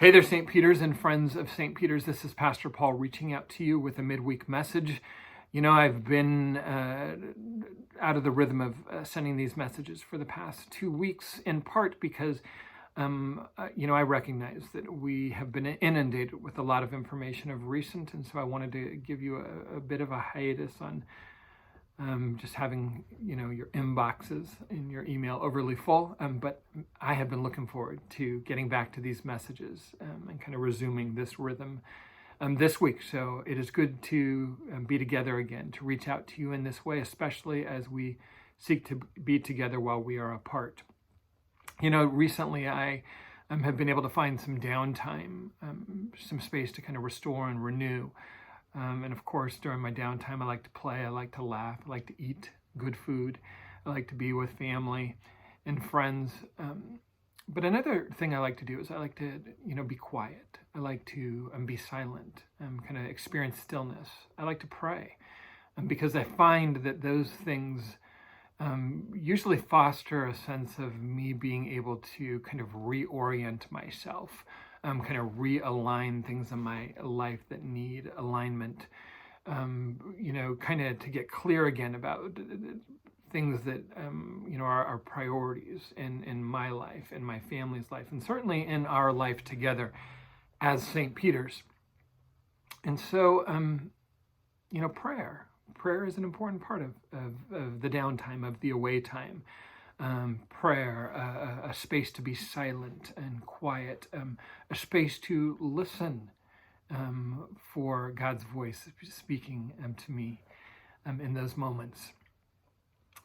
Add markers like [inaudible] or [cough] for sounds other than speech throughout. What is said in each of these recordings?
Hey there, St. Peter's and friends of St. Peter's. This is Pastor Paul reaching out to you with a midweek message. You know, I've been out of the rhythm of sending these messages for the past 2 weeks, in part because, I recognize that we have been inundated with a lot of information of recent, and so I wanted to give you a bit of a hiatus on just having, your inboxes in your email overly full. But I have been looking forward to getting back to these messages and kind of resuming this rhythm this week. So it is good to be together again, to reach out to you in this way, especially as we seek to be together while we are apart. Recently I have been able to find some downtime, some space to kind of restore and renew. And of course, during my downtime, I like to play, I like to laugh, I like to eat good food, I like to be with family and friends. But another thing I like to do is I like to, be quiet. I like to be silent, kind of experience stillness. I like to pray because I find that those things usually foster a sense of me being able to kind of reorient myself, kind of realign things in my life that need alignment, kind of to get clear again about things that, are priorities in my life, in my family's life, and certainly in our life together as St. Peter's. And so, prayer is an important part of the downtime, of the away time. Prayer, a space to be silent and quiet, a space to listen for God's voice speaking to me in those moments.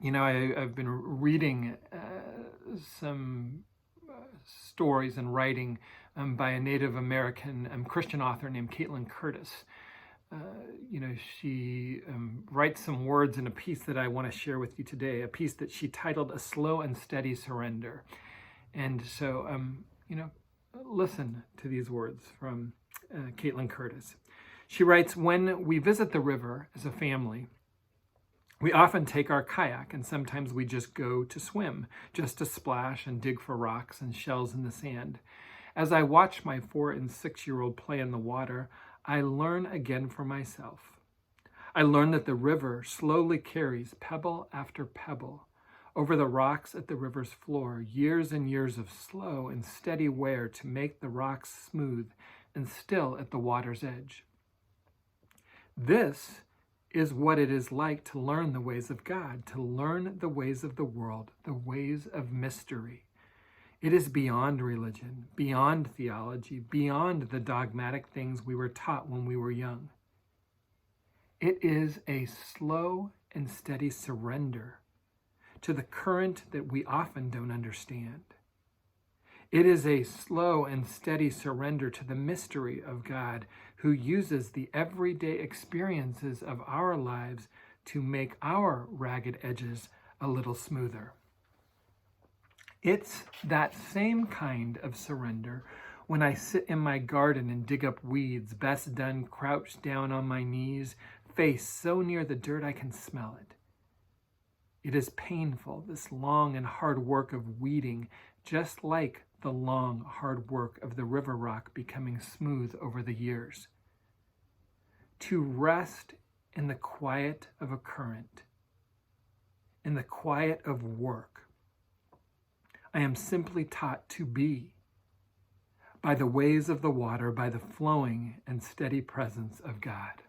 I've been reading some stories and writing by a Native American Christian author named Caitlin Curtis. She writes some words in a piece that I want to share with you today, a piece that she titled A Slow and Steady Surrender. And so, listen to these words from Caitlin Curtis. She writes, "When we visit the river as a family, we often take our kayak, and sometimes we just go to swim, just to splash and dig for rocks and shells in the sand. As I watch my 4- and 6-year-old play in the water, I learn again for myself. I learn that the river slowly carries pebble after pebble over the rocks at the river's floor, years and years of slow and steady wear to make the rocks smooth and still at the water's edge. This is what it is like to learn the ways of God, to learn the ways of the world, the ways of mystery. It is beyond religion, beyond theology, beyond the dogmatic things we were taught when we were young. It is a slow and steady surrender to the current that we often don't understand. It is a slow and steady surrender to the mystery of God, who uses the everyday experiences of our lives to make our ragged edges a little smoother. It's that same kind of surrender when I sit in my garden and dig up weeds, best done crouched down on my knees, face so near the dirt I can smell it. It is painful, this long and hard work of weeding, just like the long, hard work of the river rock becoming smooth over the years. To rest in the quiet of a current, in the quiet of work, I am simply taught to be by the ways of the water, by the flowing and steady presence of God."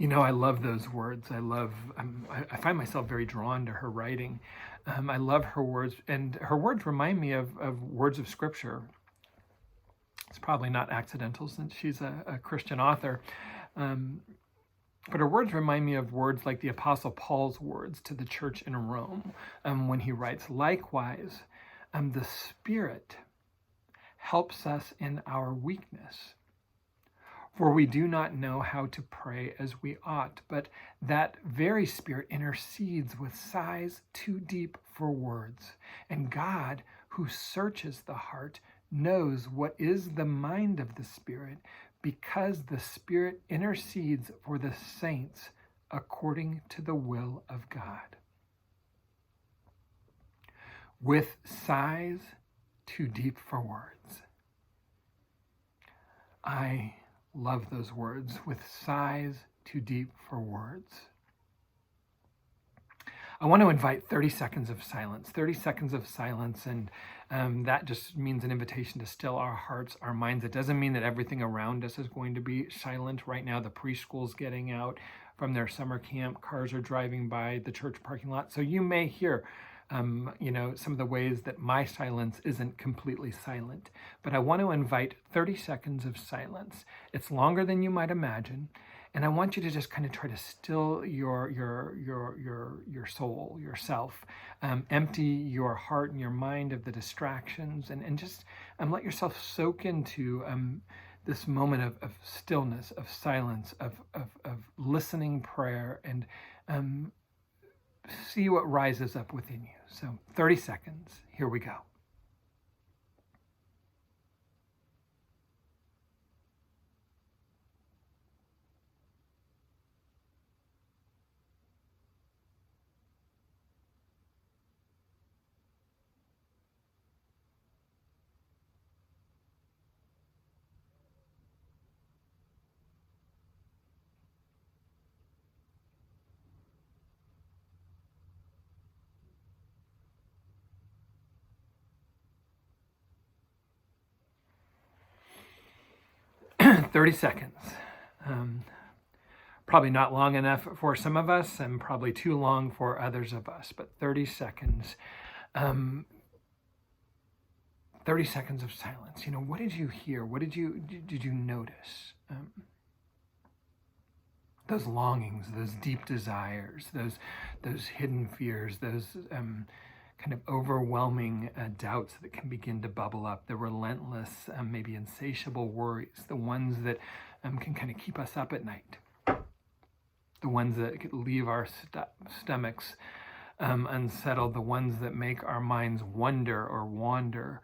I love those words. I find myself very drawn to her writing. I love her words, and her words remind me of words of Scripture. It's probably not accidental since she's a Christian author. But her words remind me of words like the Apostle Paul's words to the church in Rome when he writes, "Likewise, the Spirit helps us in our weakness. For we do not know how to pray as we ought, but that very Spirit intercedes with sighs too deep for words. And God, who searches the heart, knows what is the mind of the Spirit, because the Spirit intercedes for the saints according to the will of God." With sighs too deep for words. I love those words. With sighs too deep for words. I want to invite 30 seconds of silence, 30 seconds of silence, and that just means an invitation to still our hearts, our minds. It doesn't mean that everything around us is going to be silent. Right now, the preschool's getting out from their summer camp, cars are driving by the church parking lot. So you may hear some of the ways that my silence isn't completely silent, but I want to invite 30 seconds of silence. It's longer than you might imagine, and I want you to just kind of try to still your soul, yourself, empty your heart and your mind of the distractions, and just let yourself soak into this moment of stillness, of silence, of listening prayer, and see what rises up within you. So 30 seconds, here we go. [clears throat] 30 seconds. Probably not long enough for some of us and probably too long for others of us, but 30 seconds. 30 seconds of silence. What did you hear? What did you notice? Those longings, those deep desires, those hidden fears, those kind of overwhelming doubts that can begin to bubble up, the relentless, maybe insatiable worries, the ones that can kind of keep us up at night, the ones that could leave our stomachs unsettled, the ones that make our minds wonder or wander.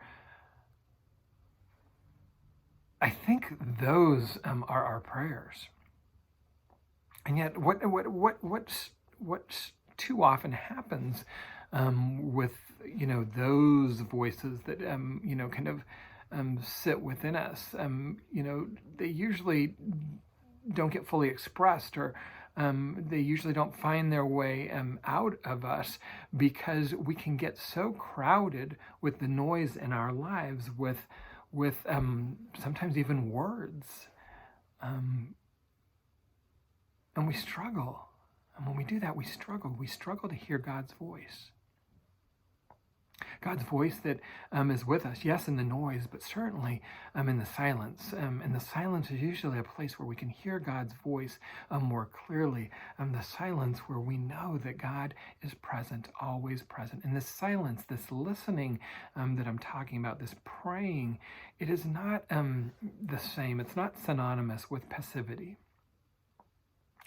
I think those are our prayers. And yet, what's too often happens with those voices that kind of sit within us? They usually don't get fully expressed, or they usually don't find their way out of us, because we can get so crowded with the noise in our lives, with sometimes even words. And we struggle. And when we do that, we struggle. We struggle to hear God's voice. God's voice that is with us, yes, in the noise, but certainly in the silence. And the silence is usually a place where we can hear God's voice more clearly. The silence where we know that God is present, always present. And this silence, this listening that I'm talking about, this praying, it is not the same. It's not synonymous with passivity.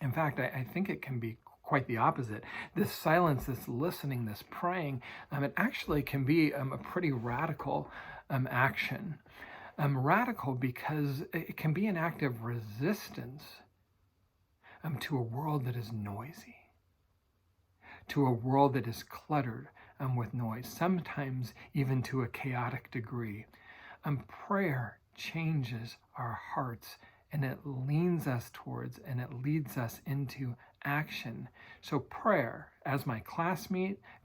In fact, I think it can be quite the opposite. This silence, this listening, this praying, it actually can be a pretty radical action. Radical because it can be an act of resistance to a world that is noisy, to a world that is cluttered with noise, sometimes even to a chaotic degree. Prayer changes our hearts, and it leans us towards, and it leads us into action. So prayer, as my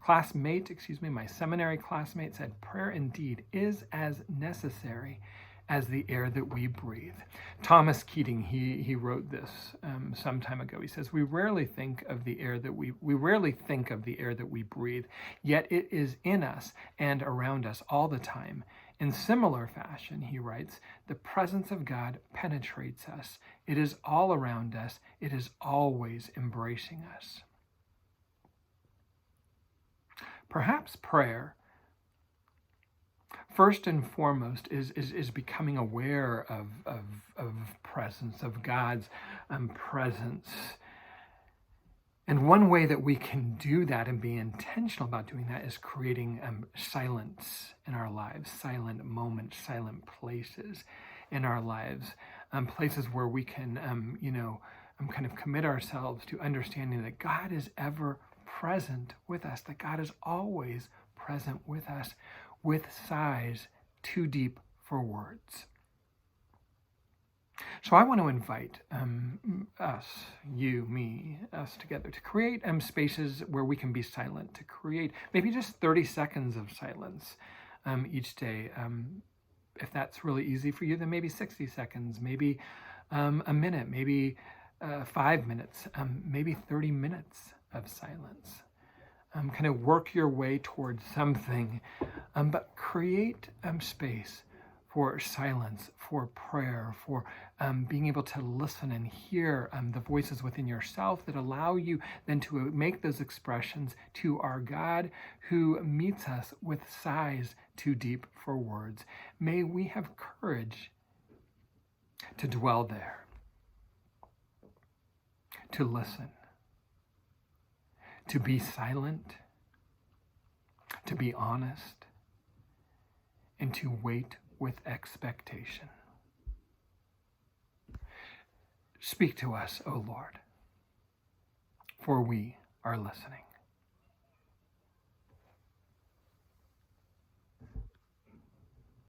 my seminary classmate said, prayer indeed is as necessary as the air that we breathe. Thomas Keating, he wrote this some time ago. He says, we rarely think of the air that we breathe, yet it is in us and around us all the time. In similar fashion, he writes, the presence of God penetrates us. It is all around us. It is always embracing us. Perhaps prayer, first and foremost, is becoming aware of presence, of God's presence. And one way that we can do that and be intentional about doing that is creating silence in our lives, silent moments, silent places in our lives, places where we can, kind of commit ourselves to understanding that God is ever present with us, that God is always present with us, with sighs too deep for words. So I want to invite us, you, me, us together to create spaces where we can be silent, to create maybe just 30 seconds of silence each day. If that's really easy for you, then maybe 60 seconds, maybe a minute, maybe 5 minutes, maybe 30 minutes of silence. Kind of work your way towards something, but create space for silence, for prayer, for being able to listen and hear the voices within yourself that allow you then to make those expressions to our God who meets us with sighs too deep for words. May we have courage to dwell there, to listen, to be silent, to be honest, and to wait with expectation. Speak to us, O Lord, for we are listening.